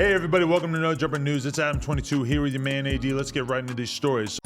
Hey everybody, welcome to No Jumper News. It's Adam22 here with your man AD. Let's get right into these stories.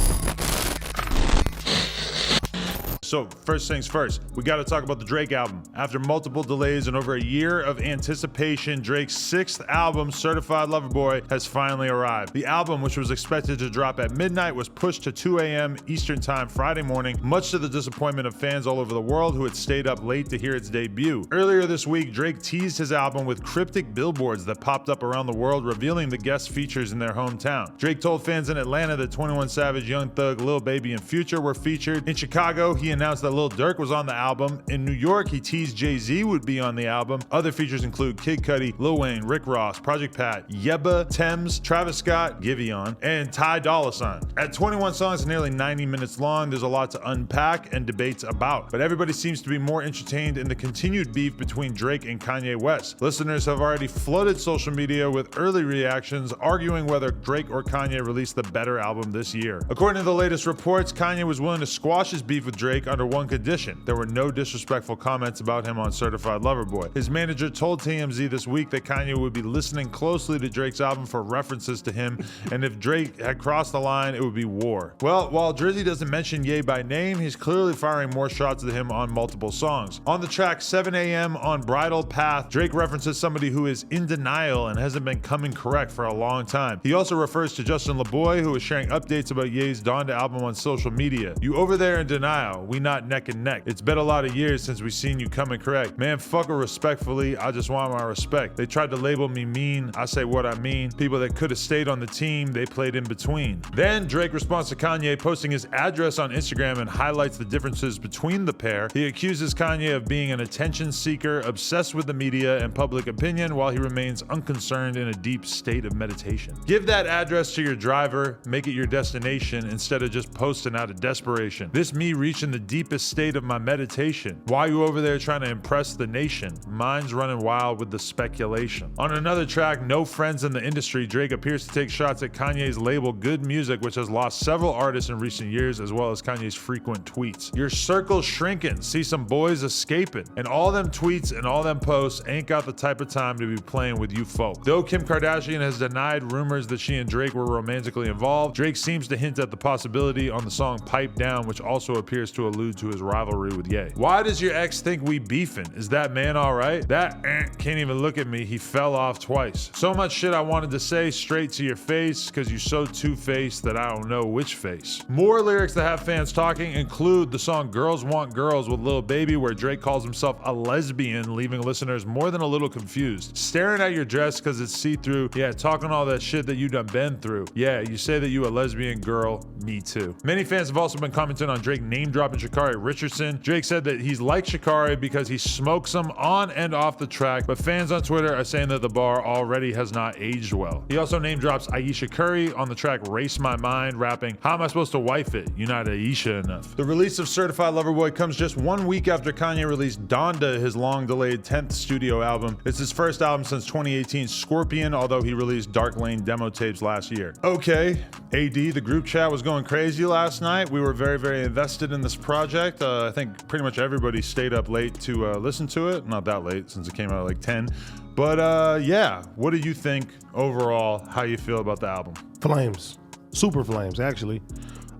So first things first, we got to talk about the Drake album. After multiple delays and over a year of anticipation, Drake's 6th album, Certified Lover Boy, has finally arrived. The album, which was expected to drop at midnight, was pushed to 2 a.m. Eastern Time Friday morning, much to the disappointment of fans all over the world who had stayed up late to hear its debut. Earlier this week, Drake teased his album with cryptic billboards that popped up around the world, revealing the guest features in their hometown. Drake told fans in Atlanta that 21 Savage, Young Thug, Lil Baby, and Future were featured. In Chicago, he announced that Lil Durk was on the album. In New York, he teased Jay-Z would be on the album. Other features include Kid Cudi, Lil Wayne, Rick Ross, Project Pat, Yebba, Thames, Travis Scott, Giveon, and Ty Dolla $ign. At 21 songs and nearly 90 minutes long, there's a lot to unpack and debates about, but everybody seems to be more entertained in the continued beef between Drake and Kanye West. Listeners have already flooded social media with early reactions, arguing whether Drake or Kanye released the better album this year. According to the latest reports, Kanye was willing to squash his beef with Drake under one condition: there were no disrespectful comments about him on Certified Lover Boy. His manager told TMZ this week that Kanye would be listening closely to Drake's album for references to him, and if Drake had crossed the line, it would be war. Well, while Drizzy doesn't mention Ye by name, he's clearly firing more shots at him on multiple songs. On the track 7 a.m. on Bridal Path, Drake references somebody who is in denial and hasn't been coming correct for a long time. He also refers to Justin LaBoy, who is sharing updates about Ye's Donda album on social media. You over there in denial, we not neck and neck. It's been a lot of years since we seen you coming correct. Man, fuck her respectfully, I just want my respect. They tried to label me mean, I say what I mean. People that could have stayed on the team, they played in between. Then Drake responds to Kanye, posting his address on Instagram, and highlights the differences between the pair. He accuses Kanye of being an attention seeker, obsessed with the media and public opinion, while he remains unconcerned in a deep state of meditation. Give that address to your driver, make it your destination, instead of just posting out of desperation. This me reaching the deepest state of my meditation. Why you over there trying to impress the nation? Mine's running wild with the speculation. On another track, No Friends in the Industry, Drake appears to take shots at Kanye's label Good Music, which has lost several artists in recent years, as well as Kanye's frequent tweets. Your circle's shrinking, see some boys escaping, and all them tweets and all them posts ain't got the type of time to be playing with you folk. Though Kim Kardashian has denied rumors that she and Drake were romantically involved, Drake seems to hint at the possibility on the song Pipe Down, which also appears to allude to his rivalry with Ye. Why does your ex think we beefing? Is that man alright? That can't even look at me, he fell off twice. So much shit I wanted to say straight to your face, cause you so two-faced that I don't know which face. More lyrics that have fans talking include the song Girls Want Girls with Lil Baby, where Drake calls himself a lesbian, leaving listeners more than a little confused. Staring at your dress cause it's see-through, yeah, talking all that shit that you done been through. Yeah, you say that you a lesbian girl, me too. Many fans have also been commenting on Drake name-dropping Sha'Carri Richardson. Drake said that he's like Sha'Carri because he smokes them on and off the track, but fans on Twitter are saying that the bar already has not aged well. He also name drops Aisha Curry on the track Race My Mind, rapping, how am I supposed to wife it? You're not Aisha enough. The release of Certified Lover Boy comes just 1 week after Kanye released Donda, his long-delayed 10th studio album. It's his first album since 2018's Scorpion, although he released Dark Lane demo tapes last year. Okay, AD, the group chat was going crazy last night. We were very, very invested in this project. I think pretty much everybody stayed up late to listen to it. Not that late, since it came out at like 10. But yeah, what do you think overall? How you feel about the album? Flames, super flames, actually.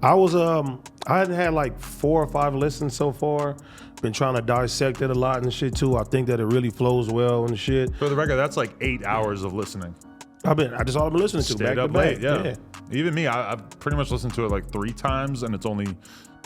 I hadn't had like 4 or 5 listens so far. Been trying to dissect it a lot and shit too. I think that it really flows well and shit. For the record, that's like 8 hours of listening. That's all I've been listening to. Stayed up late, yeah. Even me, I've pretty much listened to it like 3 times, and it's only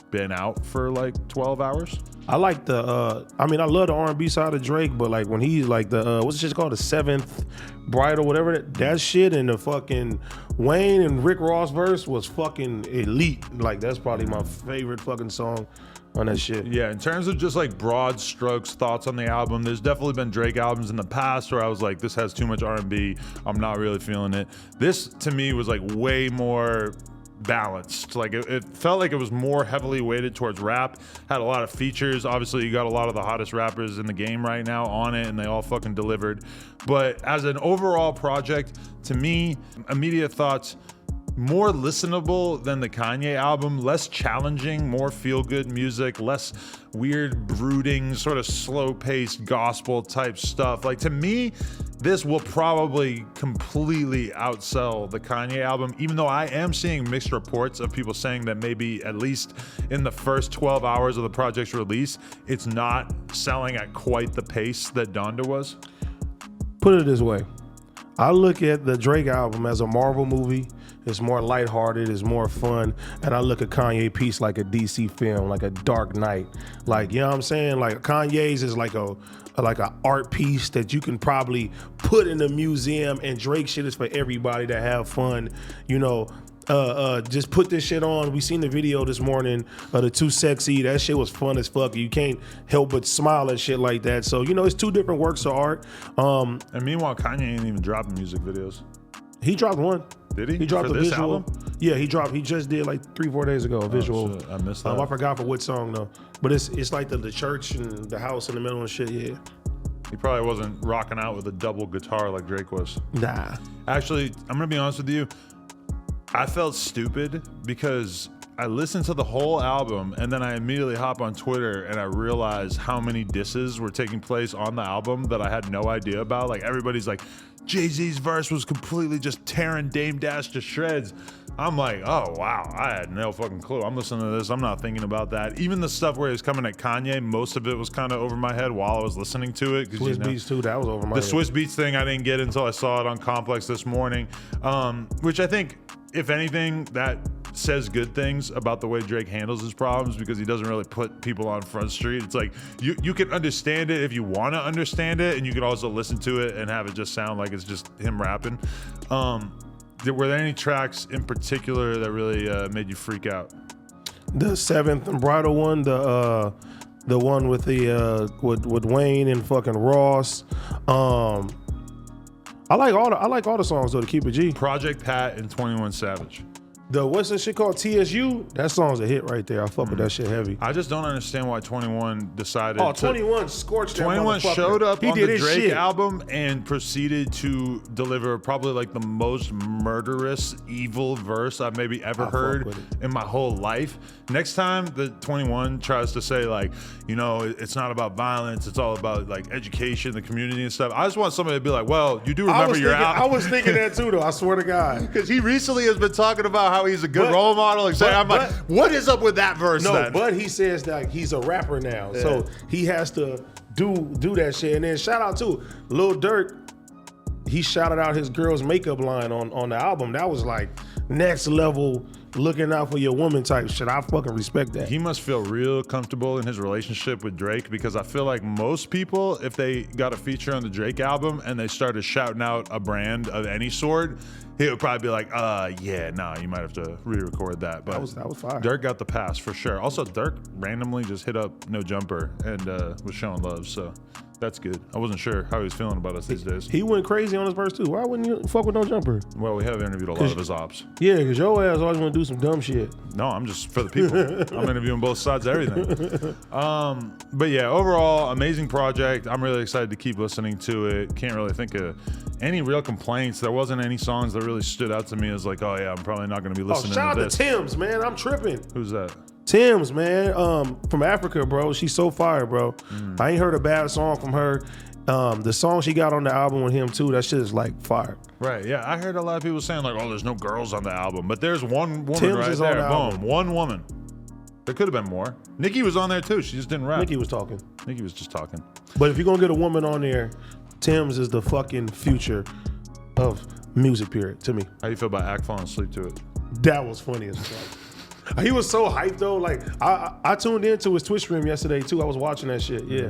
been out for like 12 hours. I like the, I love the R&B side of Drake, but like when he's like the, what's the shit called? The 7th Bridal, whatever, that shit, and the fucking Wayne and Rick Ross verse was fucking elite. Like that's probably my favorite fucking song on that shit. Yeah, in terms of just like broad strokes thoughts on the album, there's definitely been Drake albums in the past where I was like, this has too much R&B, I'm not really feeling it. This to me was like way more balanced. Like it felt like it was more heavily weighted towards rap, had a lot of features. Obviously you got a lot of the hottest rappers in the game right now on it, and they all fucking delivered. But as an overall project, to me, immediate thoughts, more listenable than the Kanye album, less challenging, more feel-good music, less weird, brooding, sort of slow-paced gospel type stuff. Like to me, this will probably completely outsell the Kanye album, even though I am seeing mixed reports of people saying that maybe at least in the first 12 hours of the project's release, it's not selling at quite the pace that Donda was. Put it this way. I look at the Drake album as a Marvel movie. It's more lighthearted, it's more fun. And I look at Kanye piece like a DC film, like a Dark Knight. Like, you know what I'm saying? Like Kanye's is like a art piece that you can probably put in a museum, and Drake shit is for everybody to have fun. You know, just put this shit on. We seen the video this morning of the Too Sexy. That shit was fun as fuck. You can't help but smile at shit like that. So, you know, it's two different works of art. And meanwhile, Kanye ain't even dropping music videos. He dropped one. Did he? He dropped for a this visual. album? Yeah, he just did like 3-4 days ago a visual. Shit. I missed that. I forgot for what song though. But it's like the church and the house in the middle and shit, yeah. He probably wasn't rocking out with a double guitar like Drake was. Nah. Actually, I'm gonna be honest with you. I felt stupid because I listened to the whole album and then I immediately hop on Twitter and I realized how many disses were taking place on the album that I had no idea about. Like everybody's like, Jay-Z's verse was completely just tearing Dame Dash to shreds. I'm like, oh wow, I had no fucking clue. I'm listening to this, I'm not thinking about that. Even the stuff where he was coming at Kanye, most of it was kind of over my head while I was listening to it. Swiss Beats too, that was over my head. The Swiss Beats thing I didn't get until I saw it on Complex this morning, which I think, if anything, that says good things about the way Drake handles his problems, because he doesn't really put people on Front Street. It's like you can understand it if you want to understand it, and you can also listen to it and have it just sound like it's just him rapping. Were there any tracks in particular that really made you freak out? The 7th and Bridal one, the one with the with Wayne and fucking Ross. I like all the songs though, to keep it G. Project Pat and 21 Savage. What's that shit called? TSU? That song's a hit right there. I fuck with that shit heavy. I just don't understand why 21 decided. 21 scorched that 21 motherfucker. showed up He on did the his Drake shit. album and proceeded to deliver probably like the most murderous, evil verse I've maybe ever heard in my whole life. Next time that 21 tries to say like, you know, it's not about violence, it's all about like education, the community and stuff. I just want somebody to be like, well, you do remember your album. I was thinking that too though, I swear to God. Because he recently has been talking about how he's a good role model. I'm like, what is up with that verse then? But he says that he's a rapper now, so he has to do that shit. And then shout out to Lil Durk. He shouted out his girl's makeup line on the album. That was like next level, looking out for your woman type shit. I fucking respect that. He must feel real comfortable in his relationship with Drake, because I feel like most people, if they got a feature on the Drake album and they started shouting out a brand of any sort, he would probably be like, yeah, nah, you might have to re-record that. But that was fire. Dirk got the pass for sure. Also, Dirk randomly just hit up No Jumper and was showing love, so that's good. I wasn't sure how he was feeling about us these days. He went crazy on his verse too. Why wouldn't you fuck with No Jumper? Well, we have interviewed a lot of his ops. Yeah, because your ass always want to do some dumb shit. No, I'm just for the people. I'm interviewing both sides of everything. But yeah, overall, amazing project. I'm really excited to keep listening to it. Can't really think of any real complaints. There wasn't any songs that really stood out to me as like, oh yeah, I'm probably not going to be listening shout to out this. to Tim's, man. I'm tripping. Who's that? Tim's, man. From Africa, bro. She's so fire, bro. I ain't heard a bad song from her. The song she got on the album with him too, that shit is like fire. Right, yeah. I heard a lot of people saying like, oh, there's no girls on the album. But there's one woman Tim's right is on there. the Boom. album. One woman. There could have been more. Nicki was on there too. She just didn't rap. Nicki was talking. Nicki was just talking. But if you're gonna get a woman on there, Tim's is the fucking future of music, period, to me. How do you feel about Act falling asleep to it? That was funny as fuck. He was so hyped though. Like I tuned into his Twitch stream yesterday too. I was watching that shit. Yeah.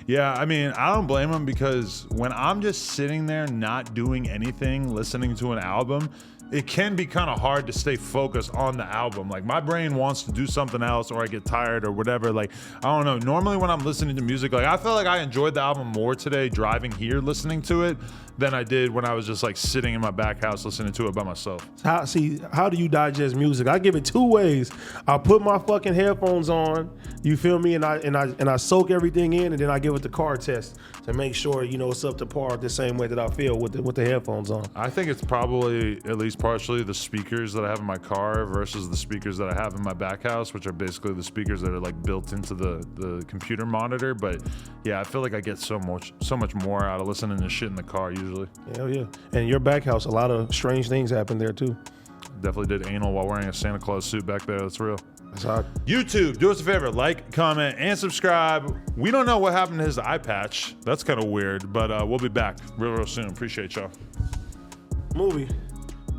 Yeah, I mean, I don't blame him, because when I'm just sitting there not doing anything, listening to an album, it can be kind of hard to stay focused on the album. Like my brain wants to do something else, or I get tired or whatever. Like, I don't know. Normally when I'm listening to music, like I feel like I enjoyed the album more today driving here listening to it than I did when I was just like sitting in my back house listening to it by myself. How do you digest music? I give it two ways. I put my fucking headphones on, you feel me, and I soak everything in, and then I give it it the car test to make sure, you know, it's up to par the same way that I feel with the headphones on. I think it's probably at least partially the speakers that I have in my car versus the speakers that I have in my back house, which are basically the speakers that are like built into the computer monitor. But yeah, I feel like I get so much more out of listening to shit in the car usually. Hell yeah. And your back house, a lot of strange things happen there too. Definitely did anal while wearing a Santa Claus suit back there. That's real. That's hot. YouTube, do us a favor, like, comment, and subscribe. We don't know what happened to his eye patch. That's kind of weird, but we'll be back real soon. Appreciate y'all. Movie.